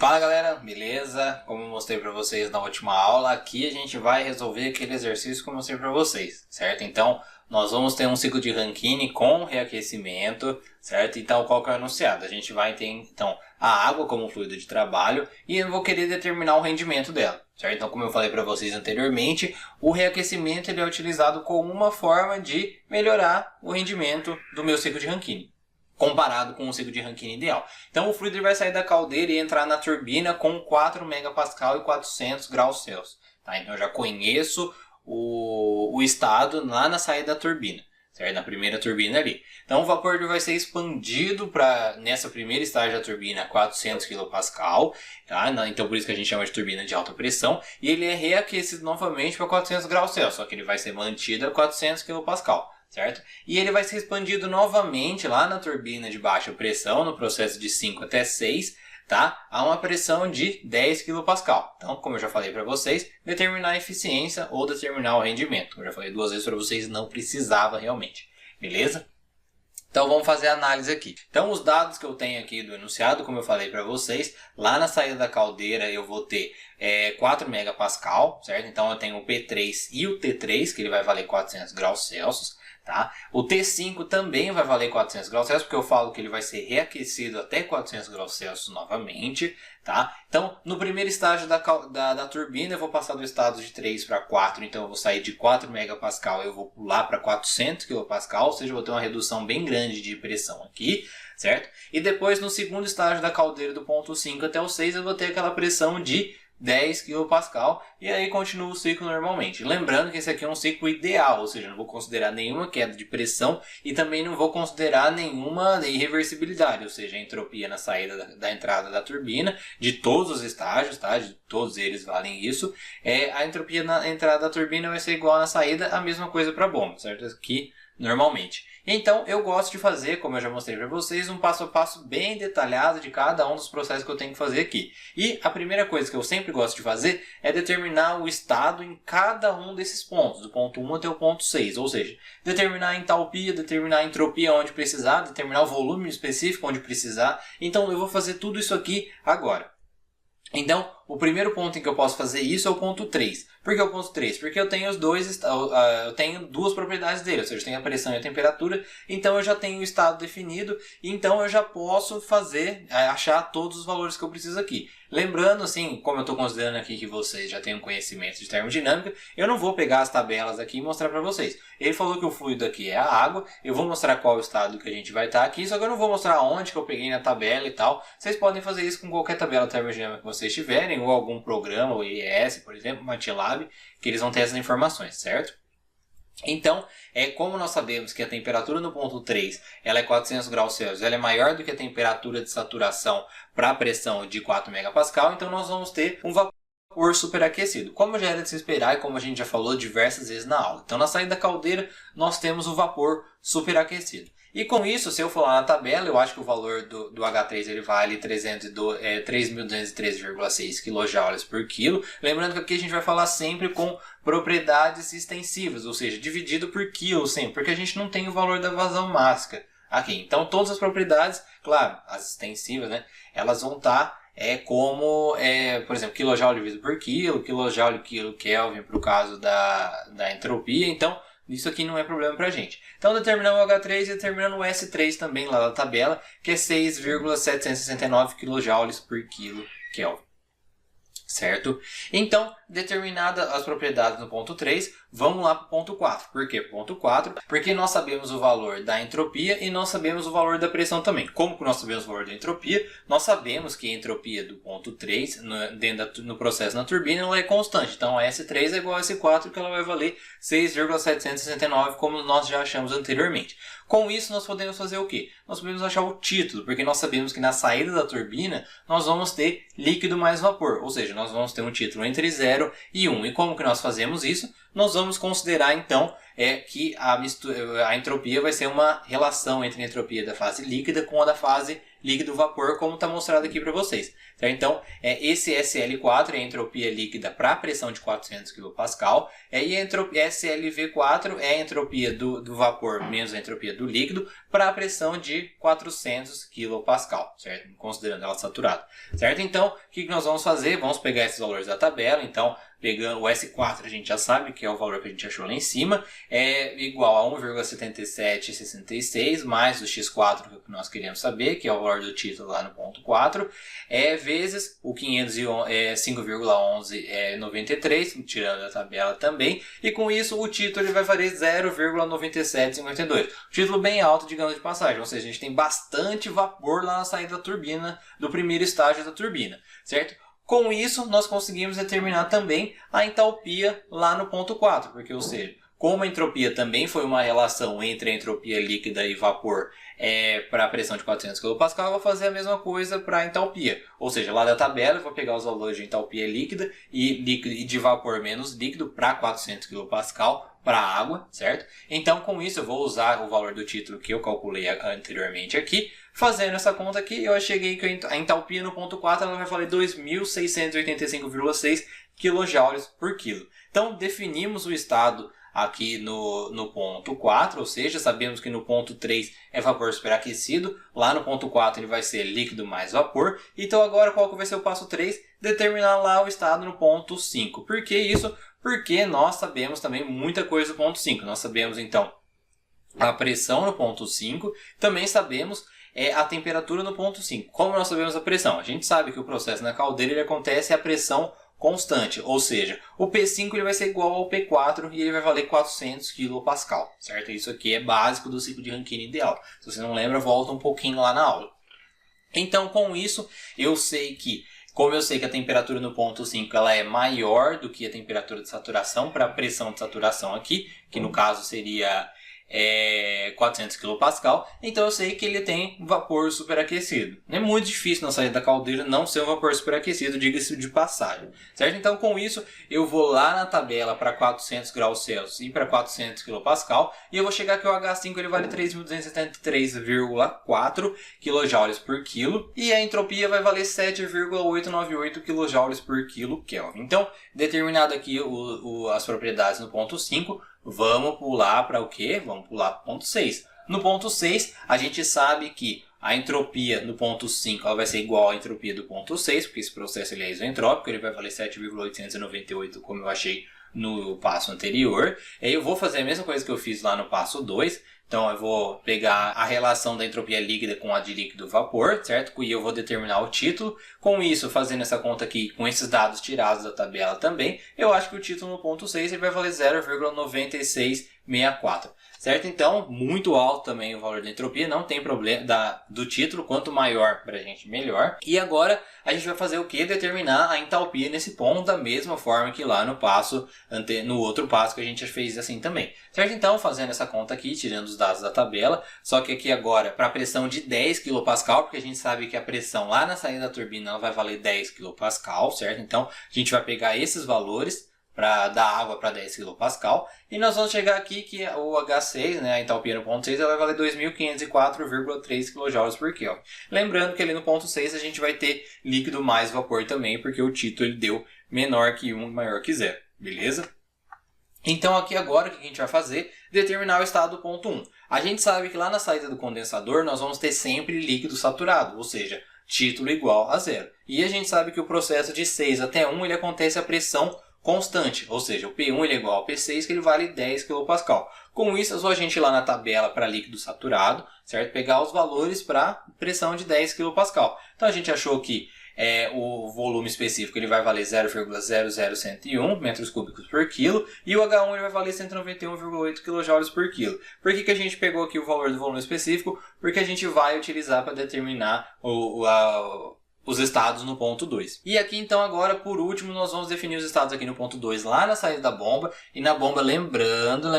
Fala galera, beleza? Como eu mostrei para vocês na última aula, aqui a gente vai resolver aquele exercício que eu mostrei para vocês, certo? Então, nós vamos ter um ciclo de Rankine com reaquecimento, certo? Então, qual que é o enunciado? A gente vai ter, então, a água como fluido de trabalho e eu vou querer determinar o rendimento dela, certo? Então, como eu falei para vocês anteriormente, o reaquecimento ele é utilizado como uma forma de melhorar o rendimento do meu ciclo de Rankine, comparado com o ciclo de Rankine ideal. Então o fluido vai sair da caldeira e entrar na turbina com 4 MPa e 400 graus Celsius. Tá? Então eu já conheço o estado lá na saída da turbina, certo? Na primeira turbina ali. Então o vapor vai ser expandido para nessa primeira estágio da turbina a 400 kPa, tá? Então por isso que a gente chama de turbina de alta pressão, e ele é reaquecido novamente para 400 graus Celsius, só que ele vai ser mantido a 400 kPa. Certo? E ele vai ser expandido novamente lá na turbina de baixa pressão, no processo de 5 até 6, tá? A uma pressão de 10 kPa. Então, como eu já falei para vocês, determinar a eficiência ou determinar o rendimento. Como eu já falei duas vezes para vocês, não precisava realmente. Beleza? Então vamos fazer a análise aqui. Então os dados que eu tenho aqui do enunciado, como eu falei para vocês, lá na saída da caldeira eu vou ter 4 MPa, certo? Então eu tenho o P3 e o T3, que ele vai valer 400 graus Celsius. Tá? O T5 também vai valer 400 graus Celsius, porque eu falo que ele vai ser reaquecido até 400 graus Celsius novamente. Tá? Então, no primeiro estágio da turbina, eu vou passar do estado de 3 para 4, então eu vou sair de 4 MPa, eu vou pular para 400 kPa, ou seja, eu vou ter uma redução bem grande de pressão aqui, certo? E depois, no segundo estágio da caldeira, do ponto 5 até o 6, eu vou ter aquela pressão de 10 kPa, e aí continua o ciclo normalmente. Lembrando que esse aqui é um ciclo ideal, ou seja, não vou considerar nenhuma queda de pressão e também não vou considerar nenhuma irreversibilidade, ou seja, a entropia na saída da entrada da turbina, de todos os estágios, tá? De todos eles valem isso. A entropia na entrada da turbina vai ser igual na saída, a mesma coisa para a bomba, certo? Aqui normalmente. Então eu gosto de fazer, como eu já mostrei para vocês, um passo a passo bem detalhado de cada um dos processos que eu tenho que fazer aqui. E a primeira coisa que eu sempre gosto de fazer é determinar o estado em cada um desses pontos, do ponto 1 até o ponto 6, ou seja, determinar a entalpia, determinar a entropia onde precisar, determinar o volume específico onde precisar. Então eu vou fazer tudo isso aqui agora. Então, o primeiro ponto em que eu posso fazer isso é o ponto 3. Por que o ponto 3? Porque eu tenho eu tenho duas propriedades dele, ou seja, eu tenho a pressão e a temperatura, então eu já tenho o estado definido, então eu já posso achar todos os valores que eu preciso aqui. Lembrando, assim, como eu estou considerando aqui que vocês já têm um conhecimento de termodinâmica, eu não vou pegar as tabelas aqui e mostrar para vocês. Ele falou que o fluido aqui é a água, eu vou mostrar qual é o estado que a gente vai estar aqui, só que eu não vou mostrar onde que eu peguei na tabela e tal. Vocês podem fazer isso com qualquer tabela termodinâmica que vocês tiverem, ou algum programa, o IES, por exemplo, MATLAB, que eles vão ter essas informações, certo? Então, como nós sabemos que a temperatura no ponto 3 ela é 400 graus Celsius, ela é maior do que a temperatura de saturação para a pressão de 4 MPa, então nós vamos ter um vapor superaquecido, como já era de se esperar e como a gente já falou diversas vezes na aula. Então, na saída da caldeira, nós temos o vapor superaquecido. E com isso, se eu for lá na tabela, eu acho que o valor do H3 ele vale 3.213,6 kJ por quilo. Lembrando que aqui a gente vai falar sempre com propriedades extensivas, ou seja, dividido por quilo sempre, porque a gente não tem o valor da vazão máxima aqui. Então todas as propriedades, claro, as extensivas, né, elas vão estar por exemplo, kJ dividido por quilo, kJ quilo Kelvin para o caso da entropia. Então isso aqui não é problema para a gente. Então determinando o H3 e determinando o S3 também lá da tabela, que é 6,769 kJ por quilo Kelvin. Certo? Então, determinadas as propriedades no ponto 3, vamos lá para o ponto 4. Por que ponto 4? Porque nós sabemos o valor da entropia e nós sabemos o valor da pressão também. Como que nós sabemos o valor da entropia? Nós sabemos que a entropia do ponto 3, no processo na turbina, ela é constante. Então, a S3 é igual a S4, que ela vai valer 6,769, como nós já achamos anteriormente. Com isso, nós podemos fazer o quê? Nós podemos achar o título, porque nós sabemos que na saída da turbina, nós vamos ter líquido mais vapor, ou seja, nós vamos ter um título entre 0 e 1. E como que nós fazemos isso? Nós vamos considerar, então, que a entropia vai ser uma relação entre a entropia da fase líquida com a da fase líquido vapor, como está mostrado aqui para vocês. Certo? Então, esse SL4 é a entropia líquida para a pressão de 400 kPa, e a entropia SLV4 é a entropia do vapor menos a entropia do líquido para a pressão de 400 kPa, certo? Considerando ela saturada. Certo? Então, o que nós vamos fazer? Vamos pegar esses valores da tabela. Então, pegando o S4, a gente já sabe que é o valor que a gente achou lá em cima, é igual a 1,7766 mais o X4 que nós queremos saber, que é o valor do título lá no ponto 4, vezes o 505,1193, tirando da tabela também, e com isso o título ele vai valer 0,9752. Título bem alto, digamos de passagem, ou seja, a gente tem bastante vapor lá na saída da turbina, do primeiro estágio da turbina, certo? Com isso, nós conseguimos determinar também a entalpia lá no ponto 4, porque, ou seja, como a entropia também foi uma relação entre a entropia líquida e vapor para a pressão de 400 kPa, eu vou fazer a mesma coisa para a entalpia. Ou seja, lá da tabela eu vou pegar os valores de entalpia líquida e de vapor menos líquido para 400 kPa para a água, certo? Então, com isso, eu vou usar o valor do título que eu calculei anteriormente aqui. Fazendo essa conta aqui, eu cheguei que a entalpia no ponto 4 ela vai valer 2.685,6 kJ por quilo. Então, definimos o estado aqui no ponto 4, ou seja, sabemos que no ponto 3 é vapor superaquecido, lá no ponto 4 ele vai ser líquido mais vapor. Então, agora qual que vai ser o passo 3? Determinar lá o estado no ponto 5. Por que isso? Porque nós sabemos também muita coisa do ponto 5. Nós sabemos, então, a pressão no ponto 5, também sabemos a temperatura no ponto 5. Como nós sabemos a pressão? A gente sabe que o processo na caldeira ele acontece a pressão constante, ou seja, o P5 ele vai ser igual ao P4 e ele vai valer 400 kPa, certo? Isso aqui é básico do ciclo de Rankine ideal. Se você não lembra, volta um pouquinho lá na aula. Então, com isso, como eu sei que a temperatura no ponto 5 ela é maior do que a temperatura de saturação para a pressão de saturação aqui, que no caso seria 400 kPa, então eu sei que ele tem vapor superaquecido. É muito difícil na saída da caldeira não ser um vapor superaquecido, diga-se de passagem, certo? Então com isso eu vou lá na tabela para 400 graus Celsius e para 400 kPa e eu vou chegar que o H5 ele vale 3.273,4 kJ por quilo e a entropia vai valer 7,898 kJ por quilo Kelvin. Então, determinado aqui as propriedades no ponto 5, vamos pular para o quê? Vamos pular para o ponto 6. No ponto 6, a gente sabe que a entropia no ponto 5 ela vai ser igual à entropia do ponto 6, porque esse processo ele é isentrópico, ele vai valer 7,898, como eu achei no passo anterior. E aí eu vou fazer a mesma coisa que eu fiz lá no passo 2. Então eu vou pegar a relação da entropia líquida com a de líquido vapor, certo? E eu vou determinar o título. Com isso, fazendo essa conta aqui, com esses dados tirados da tabela também, eu acho que o título no ponto 6 ele vai valer 0,9664. Certo? Então, muito alto também o valor da entropia, não tem problema do título, quanto maior para a gente, melhor. E agora a gente vai fazer o que? Determinar a entalpia nesse ponto da mesma forma que lá no outro passo que a gente fez assim também. Certo? Então, fazendo essa conta aqui, tirando os dados da tabela, só que aqui agora para a pressão de 10 kPa, porque a gente sabe que a pressão lá na saída da turbina ela vai valer 10 kPa, certo? Então, a gente vai pegar esses valores para dar água para 10 kPa e nós vamos chegar aqui que o H6, né, a entalpia no ponto 6, ela vai valer 2.504,3 kJ por Kelvin. Lembrando que ali no ponto 6 a gente vai ter líquido mais vapor também, porque o título ele deu menor que 1, maior que 0, beleza? Então aqui agora o que a gente vai fazer? Determinar o estado do ponto 1. A gente sabe que lá na saída do condensador nós vamos ter sempre líquido saturado, ou seja, título igual a 0. E a gente sabe que o processo de 6 até 1 ele acontece a pressão constante, ou seja, o P1 ele é igual ao P6, que ele vale 10 kPa. Com isso, é só a gente ir lá na tabela para líquido saturado, certo? Pegar os valores para pressão de 10 kPa. Então a gente achou que o volume específico ele vai valer 0,001 metros cúbicos por quilo e o H1 ele vai valer 191,8 kJ por quilo. Por que a gente pegou aqui o valor do volume específico? Porque a gente vai utilizar para determinar os estados no ponto 2. E aqui então agora, por último, nós vamos definir os estados aqui no ponto 2, lá na saída da bomba. E na bomba, lembrando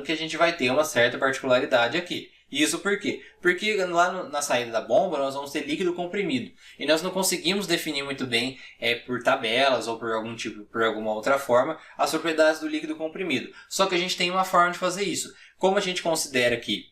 que a gente vai ter uma certa particularidade aqui. Isso por quê? Porque lá na saída da bomba nós vamos ter líquido comprimido. E nós não conseguimos definir muito bem por tabelas ou por alguma outra forma as propriedades do líquido comprimido. Só que a gente tem uma forma de fazer isso. Como a gente considera que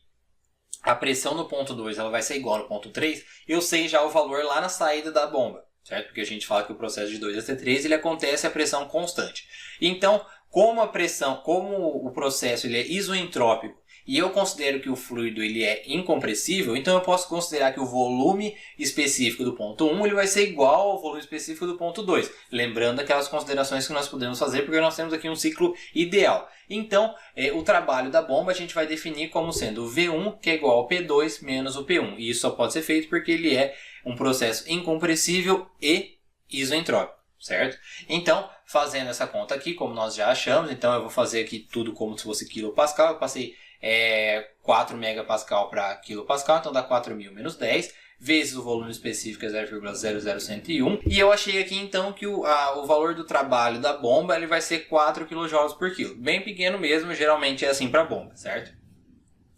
a pressão no ponto 2 ela vai ser igual no ponto 3, eu sei já o valor lá na saída da bomba, certo? Porque a gente fala que o processo de 2 a T3 ele acontece a pressão constante. Então, como o processo ele é isoentrópico e eu considero que o fluido ele é incompressível, então eu posso considerar que o volume específico do ponto 1 ele vai ser igual ao volume específico do ponto 2. Lembrando aquelas considerações que nós podemos fazer, porque nós temos aqui um ciclo ideal. Então, o trabalho da bomba a gente vai definir como sendo o V1, que é igual ao P2 menos o P1. E isso só pode ser feito porque ele é um processo incompressível e isoentrópico, certo? Então, fazendo essa conta aqui, como nós já achamos, então eu vou fazer aqui tudo como se fosse kilopascal. Eu passei 4 megapascal para kilopascal, então dá 4.000 menos 10, vezes o volume específico é 0,00101. E eu achei aqui então que o valor do trabalho da bomba ele vai ser 4 kJ por quilo. Bem pequeno mesmo, geralmente é assim para bomba, certo?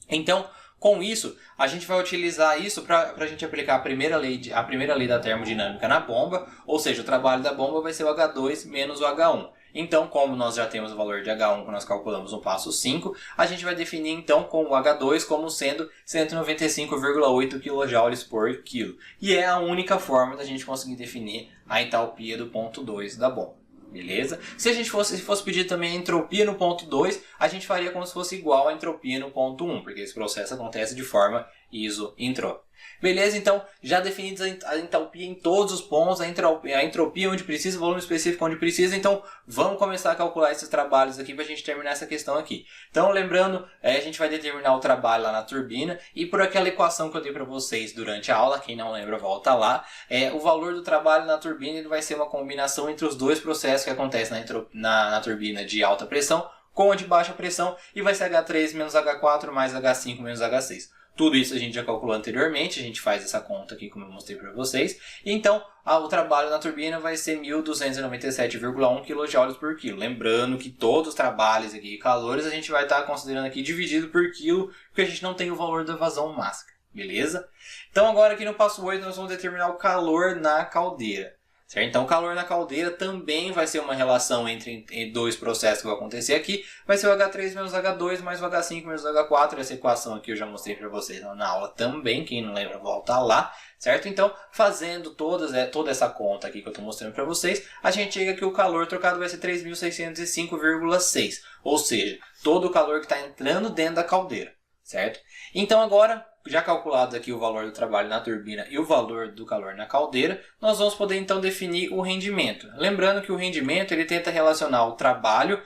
Então, com isso, a gente vai utilizar isso para a gente aplicar a primeira lei da termodinâmica na bomba, ou seja, o trabalho da bomba vai ser o H2 menos o H1. Então, como nós já temos o valor de H1 que nós calculamos no passo 5, a gente vai definir então com o H2 como sendo 195,8 kJ por quilo. E é a única forma da gente conseguir definir a entalpia do ponto 2 da bomba. Beleza? Se a gente fosse pedir também a entropia no ponto 2, a gente faria como se fosse igual a entropia no ponto 1, porque esse processo acontece de forma isoentrópica. Beleza? Então, já definidos a entalpia em todos os pontos, a entropia onde precisa, o volume específico onde precisa. Então, vamos começar a calcular esses trabalhos aqui para a gente terminar essa questão aqui. Então, lembrando, a gente vai determinar o trabalho lá na turbina e por aquela equação que eu dei para vocês durante a aula, quem não lembra, volta lá. O valor do trabalho na turbina ele vai ser uma combinação entre os dois processos que acontecem na turbina de alta pressão com a de baixa pressão e vai ser H3 menos H4 mais H5 menos H6. Tudo isso a gente já calculou anteriormente, a gente faz essa conta aqui como eu mostrei para vocês. Então, o trabalho na turbina vai ser 1.297,1 kJ por quilo. Lembrando que todos os trabalhos aqui de calores a gente vai estar considerando aqui dividido por quilo, porque a gente não tem o valor da vazão máxima, beleza? Então agora aqui no passo 8 nós vamos determinar o calor na caldeira. Certo? Então o calor na caldeira também vai ser uma relação entre dois processos que vão acontecer aqui. Vai ser o H3 menos H2 mais o H5 menos o H4. Essa equação aqui eu já mostrei para vocês na aula também. Quem não lembra, volta lá. Certo? Então, fazendo toda essa conta aqui que eu estou mostrando para vocês, a gente chega que o calor trocado vai ser 3.605,6. Ou seja, todo o calor que está entrando dentro da caldeira. Certo? Então agora, já calculado aqui o valor do trabalho na turbina e o valor do calor na caldeira, nós vamos poder então definir o rendimento. Lembrando que o rendimento ele tenta relacionar o trabalho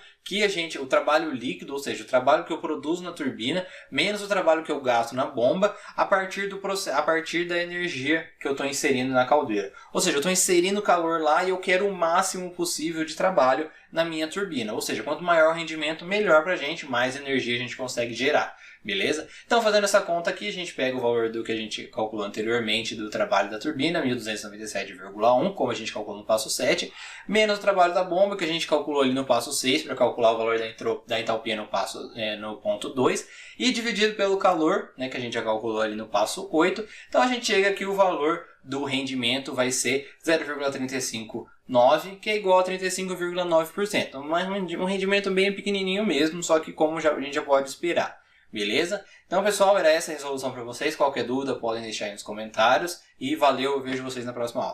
o trabalho líquido, ou seja, o trabalho que eu produzo na turbina, menos o trabalho que eu gasto na bomba, a partir da energia que eu estou inserindo na caldeira. Ou seja, eu estou inserindo calor lá e eu quero o máximo possível de trabalho na minha turbina. Ou seja, quanto maior o rendimento, melhor para a gente, mais energia a gente consegue gerar. Beleza? Então, fazendo essa conta aqui, a gente pega o valor do que a gente calculou anteriormente do trabalho da turbina, 1.297,1, como a gente calculou no passo 7, menos o trabalho da bomba, que a gente calculou ali no passo 6, para calcular o valor da entalpia no ponto 2, e dividido pelo calor, né, que a gente já calculou ali no passo 8. Então, a gente chega que o valor do rendimento vai ser 0,359, que é igual a 35,9%. Um rendimento bem pequenininho mesmo, só que como a gente já pode esperar. Beleza? Então, pessoal, era essa a resolução para vocês. Qualquer dúvida, podem deixar aí nos comentários. E valeu, eu vejo vocês na próxima aula.